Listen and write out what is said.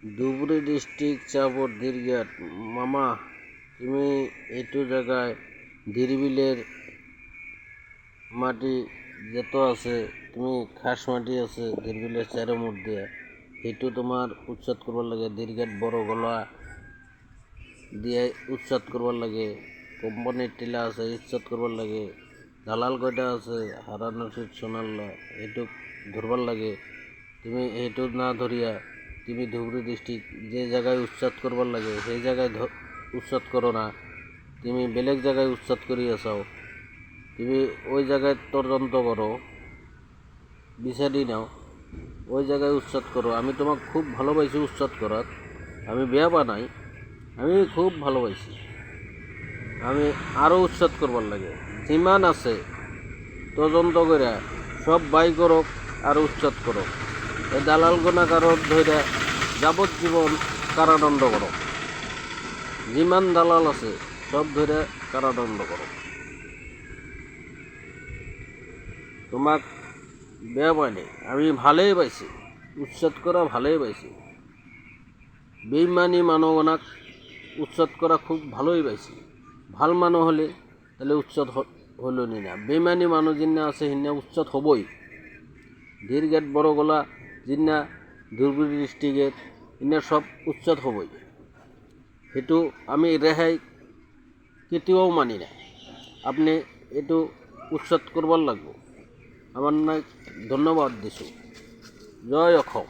Dhubri district চাপর দীর্ঘাট মামা তুমি এইটো জায়গায় দিরবিলের মাটি যত আছে তুমি খাস মাটি আছে দিরবিলের চারোমুখ দিয়ে সেইটো তোমার উচ্ছেদ করবার লাগে দীর্ঘাট বড় গলা দিয়ে উচ্ছেদ করবার লাগে কোম্পানির টিলা আছে উচ্ছেদ করবার লাগে দালাল কয়টা আছে হারানসিদ সোনাল্লা এইটো ধরবার লাগে তুমি এইটো না ধরিয়া তুমি ধুবুৰী ডিস্ট্রিক্ট যে জায়গায় উচ্ছেদ করবার লাগে সেই জায়গায় উচ্ছেদ করো না তুমি বেলেগ জায়গায় উচ্ছেদ করিয়া চাও তুমি ওই জায়গায় তদন্ত করো বিচারি নাও ওই জায়গায় উচ্ছেদ করো আমি তোমাক খুব ভালোবাসি উচ্ছেদ করাত আমি বেয়া পা নাই আমি খুব ভালোবাসি আমি আরও উচ্ছেদ করবার লাগে যিমান আছে তদন্ত করে সব বাই করক আর উচ্ছেদ করক এই দালাল গুণাকারক ধরে যাবজ্জীবন কারাদণ্ড করক যিমান দালাল আছে সব ধরে কারাদণ্ড করক তোমাক বেয়া পাইনি আমি ভালেই পাইছি উচ্ছেদ করা ভালেই পাইছি বেইমানি মানবনাক উচ্ছেদ করা খুব ভালোই পাইছি ভাল মানুষ হলে তাহলে উচ্ছেদ হলো নি না বেইমানি মানুষ যিনা আছে সিনা উচ্ছেদ হবই দীর্ঘাট বড় গলা যিনা ধুবুৰী ডিস্ট্রিক্টের ইনা সব উচ্ছেদ হবই সেইটো আমি রেহাই কেতিয়াও মানি না আপনি এইটো উচ্ছেদ করবার লাগব আমার নাই ধন্যবাদ দিছোঁ জয় অসম।